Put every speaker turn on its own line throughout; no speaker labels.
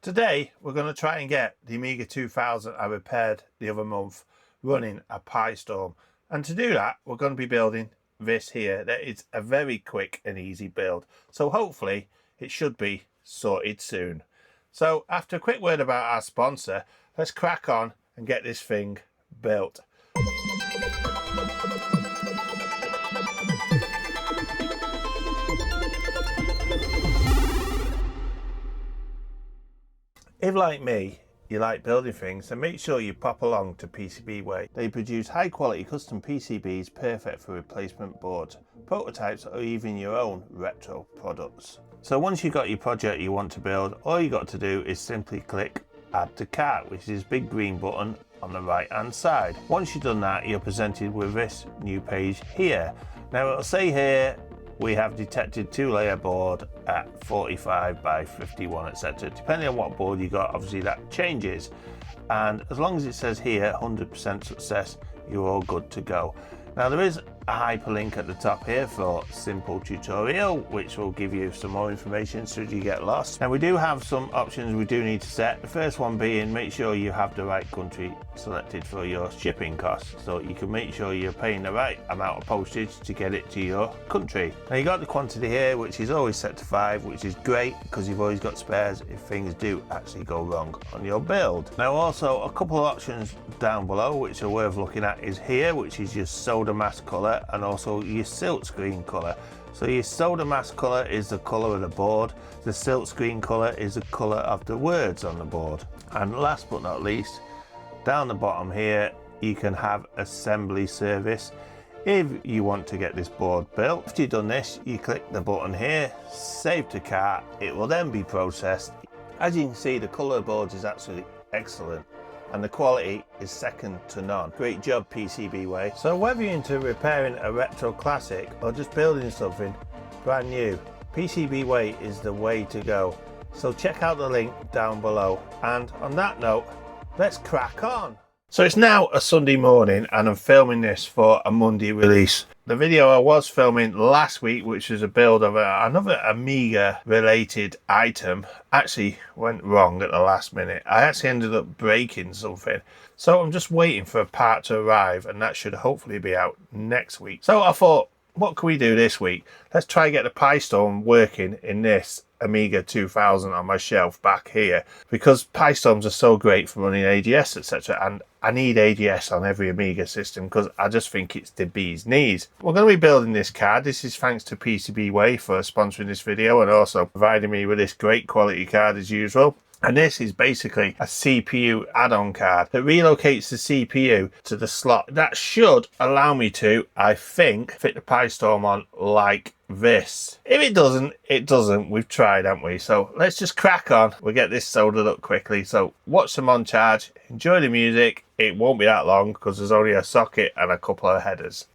Today we're going to try and get the Amiga 2000 I repaired the other month running a PiStorm, and to do that we're going to be building this here. That is a very quick and easy build, so hopefully it should be sorted soon. So after a quick word about our sponsor, let's crack on and get this thing built. If, like me, you like building things, then make sure you pop along to PCBWay. They produce high quality custom PCBs perfect for replacement boards, prototypes, or even your own retro products. So once you've got your project you want to build, all you got to do is simply click Add to Cart, which is this big green button on the right hand side. Once you've done that, you're presented with this new page here. Now it'll say here, we have detected 2-layer board at 45 by 51, etc. Depending on what board you got, obviously that changes. And as long as it says here 100% success, you're all good to go. Now there is a hyperlink at the top here for simple tutorial, which will give you some more information should you get lost. Now we do have some options we do need to set. The first one being, make sure you have the right country selected for your shipping costs, so you can make sure you're paying the right amount of postage to get it to your country. Now you got the quantity here, which is always set to 5, which is great because you've always got spares if things do actually go wrong on your build. Now also a couple of options down below which are worth looking at is here, which is your solder mask color and also your silk screen color. So your solder mask color is the color of the board, the silk screen color is the color of the words on the board, and last but not least, down the bottom here you can have assembly service if you want to get this board built. After you've done this, you click the button here, save to cart. It will then be processed. As you can see, the color of the boards is absolutely excellent and the quality is second to none. Great job, PCBWay. So whether you're into repairing a retro classic or just building something brand new, PCBWay is the way to go. So check out the link down below. And on that note, let's crack on. So it's now a Sunday morning and I'm filming this for a Monday release. The video I was filming last week, which was a build of another Amiga related item, actually went wrong at the last minute. I actually ended up breaking something. So I'm just waiting for a part to arrive and that should hopefully be out next week. So I thought, what can we do this week? Let's try and get the PiStorm working in this Amiga 2000 on my shelf back here, because PiStorms are so great for running AGS, etc. and I need AGS on every Amiga system because I just think it's the bee's knees. We're going to be building this card. This is thanks to PCBWay for sponsoring this video and also providing me with this great quality card as usual. And this is basically a CPU add-on card that relocates the CPU to the slot. That should allow me to, I think, fit the PiStorm on like this. If it doesn't, it doesn't. We've tried, haven't we? So let's just crack on. We'll get this soldered up quickly. So watch the montage, enjoy the music. It won't be that long because there's only a socket and a couple of headers.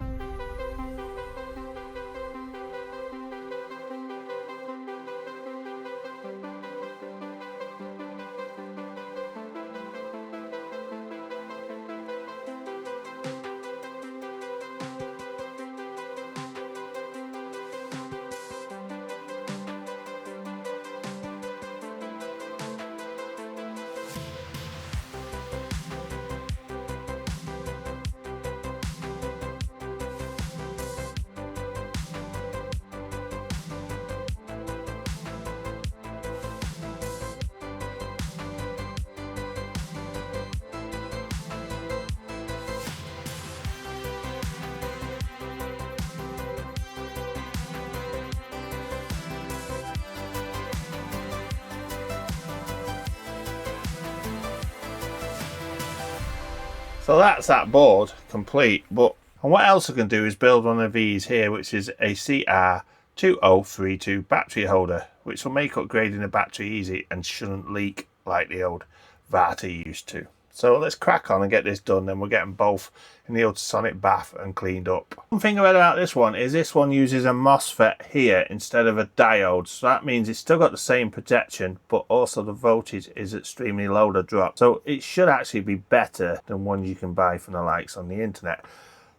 So that's that board complete. And what else I can do is build one of these here, which is a CR2032 battery holder, which will make upgrading the battery easy and shouldn't leak like the old Vata used to. So let's crack on and get this done, then we'll get them both in the ultrasonic bath and cleaned up. One thing I read about this one is this one uses a MOSFET here instead of a diode. So that means it's still got the same protection, but also the voltage is extremely low to drop. So it should actually be better than one you can buy from the likes on the internet.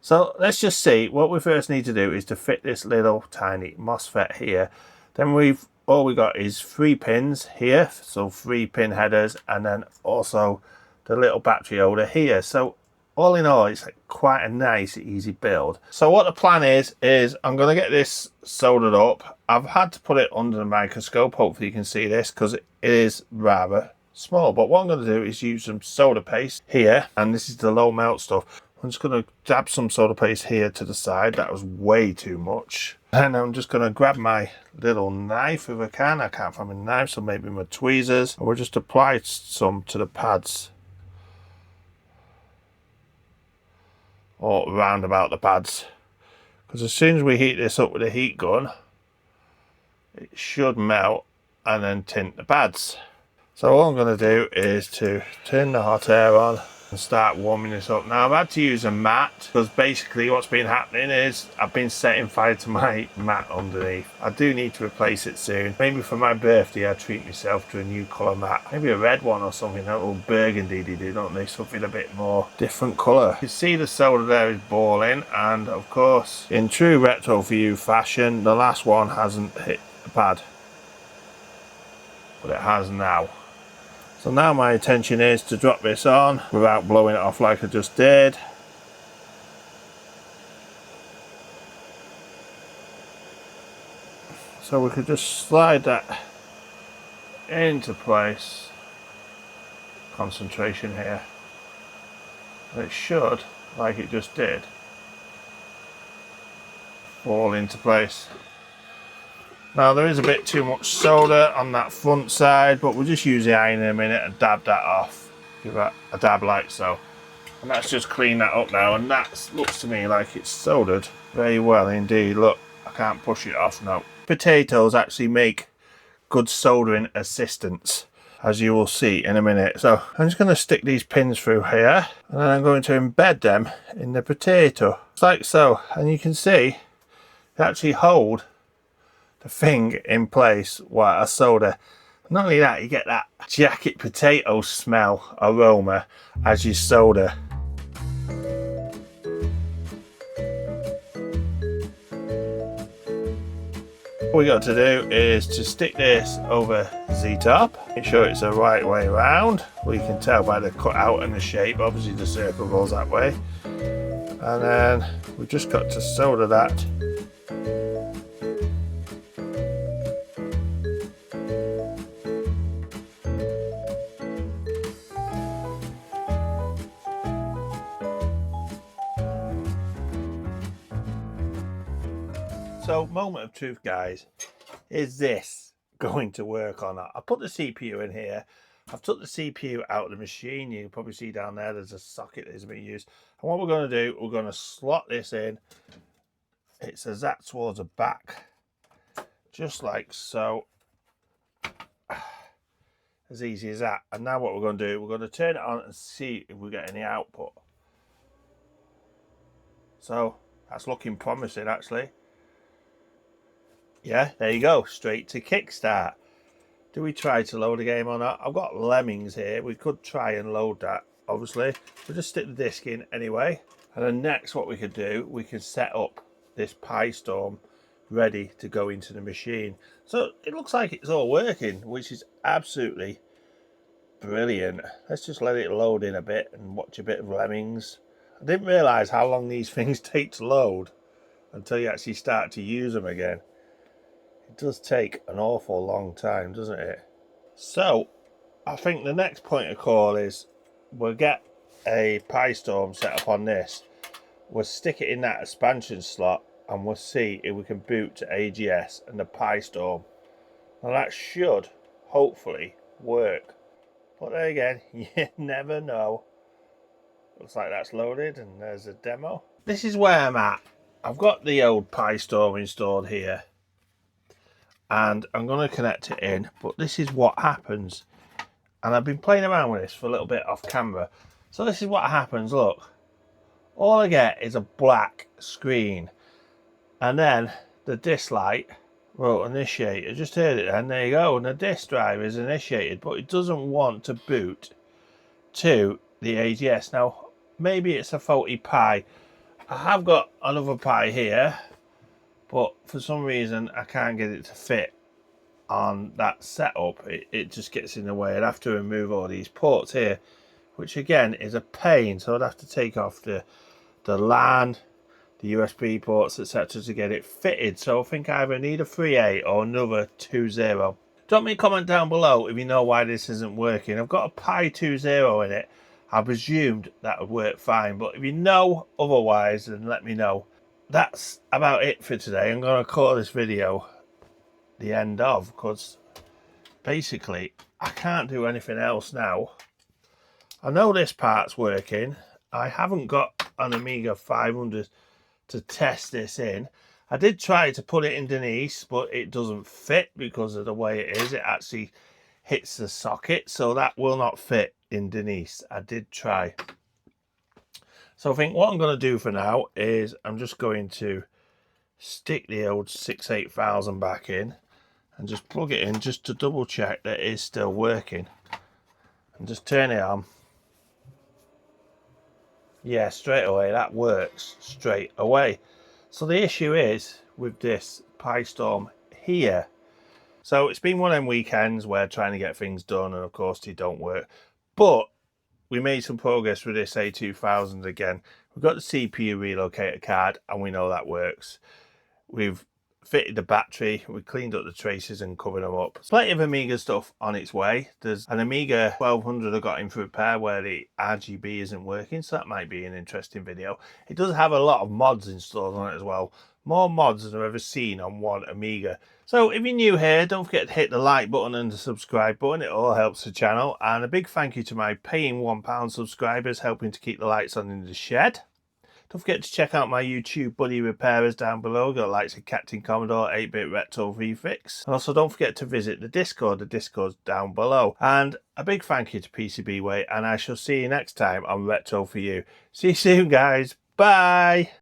So let's just see. What we first need to do is to fit this little tiny MOSFET here. Then we've all we got is 3 pins here, so 3 pin headers, and then also the little battery holder here. So all in all, it's quite a nice, easy build. So what the plan is I'm going to get this soldered up. I've had to put it under the microscope. Hopefully you can see this because it is rather small. But what I'm going to do is use some solder paste here, and this is the low melt stuff. I'm just going to dab some solder paste here to the side. That was way too much. And I'm just going to grab my little knife if I can. I can't find my knife, so maybe my tweezers. And we'll just apply some to the pads. Or round about the pads. Because as soon as we heat this up with a heat gun, it should melt and then tint the pads. So all I'm going to do is to turn the hot air on and start warming this up. Now I've had to use a mat because basically what's been happening is I've been setting fire to my mat underneath. I do need to replace it soon. Maybe for my birthday I treat myself to a new colour mat. Maybe a red one or something, a little burgundy they do, don't they? Something a bit more different colour. You see the solder there is boiling, and of course in true Retro for You fashion, the last one hasn't hit the pad. But it has now. So now my intention is to drop this on without blowing it off like I just did. So we could just slide that into place. Concentration here. It should, like it just did, fall into place. Now there is a bit too much solder on that front side, but we'll just use the iron in a minute and dab that off. Give that a dab like so. And that's just clean that up now, and that looks to me like it's soldered very well indeed. Look, I can't push it off now. Potatoes actually make good soldering assistants, as you will see in a minute. So I'm just going to stick these pins through here, and then I'm going to embed them in the potato. Just like so. And you can see they actually hold the thing in place while I solder. Not only that, you get that jacket potato smell aroma as you solder. What we got to do is to stick this over Z-top. Make sure it's the right way around. Well, you can tell by the cutout and the shape. Obviously the circle goes that way. And then we've just got to solder that . So, moment of truth, guys. Is this going to work or not? I put the CPU in here. I've took the CPU out of the machine. You can probably see down there, there's a socket that is being used. And what we're going to do, we're going to slot this in. It's exact towards the back. Just like so. As easy as that. And now what we're going to do, we're going to turn it on and see if we get any output. So, that's looking promising, actually. Yeah, there you go, straight to kickstart. Do we try to load the game or not? I've got Lemmings here. We could try and load that, obviously. We'll just stick the disc in anyway. And then next what we could do, we can set up this PiStorm ready to go into the machine. So it looks like it's all working, which is absolutely brilliant. Let's just let it load in a bit and watch a bit of Lemmings. I didn't realise how long these things take to load until you actually start to use them again. It does take an awful long time, doesn't it? So, I think the next point of call is we'll get a PiStorm set up on this. We'll stick it in that expansion slot and we'll see if we can boot to AGS and the PiStorm. Now that should, hopefully, work. But there again, you never know. Looks like that's loaded and there's a demo. This is where I'm at. I've got the old PiStorm installed here. And I'm going to connect it in, but this is what happens. And I've been playing around with this for a little bit off camera. So this is what happens, look. All I get is a black screen. And then the disk light will initiate. I just heard it then, there you go. And the disk drive is initiated, but it doesn't want to boot to the AGS. Now, maybe it's a faulty Pi. I have got another Pi here, but for some reason I can't get it to fit on that setup, it just gets in the way. I'd have to remove all these ports here, which again is a pain. So I'd have to take off the LAN, the USB ports, etc. to get it fitted. So I think I either need a 3.8 or another 2.0. Drop me a comment down below if you know why this isn't working. I've got a Pi 2.0 in it. I presumed that would work fine, but if you know otherwise, then let me know. That's about it for today. I'm going to call this video the end of, because basically I can't do anything else now. I know this part's working. I haven't got an Amiga 500 to test this in. I did try to put it in Denise, but it doesn't fit because of the way it is. It actually hits the socket, so that will not fit in Denise. I did try. So I think what I'm going to do for now is I'm just going to stick the old 68000 back in and just plug it in just to double check that it is still working, and just turn it on. Yeah, straight away that works straight away. So the issue is with this PiStorm here. So it's been one of them weekends where trying to get things done, and of course they don't work. But we made some progress with this A2000 again. We've got the CPU relocator card and we know that works. We've fitted the battery, we cleaned up the traces and covered them up. There's plenty of Amiga stuff on its way. There's an Amiga 1200 I got in for repair where the RGB isn't working, so that might be an interesting video. It does have a lot of mods installed on it as well. More mods than I've ever seen on one Amiga. So if you're new here, don't forget to hit the like button and the subscribe button. It all helps the channel. And a big thank you to my paying £1 subscribers helping to keep the lights on in the shed. Don't forget to check out my YouTube buddy repairers down below. Got likes of Captain Commodore, 8-bit Retro Refix. And also don't forget to visit the Discord. The Discord's down below. And a big thank you to PCBWay. And I shall see you next time on Retro for You. See you soon, guys. Bye.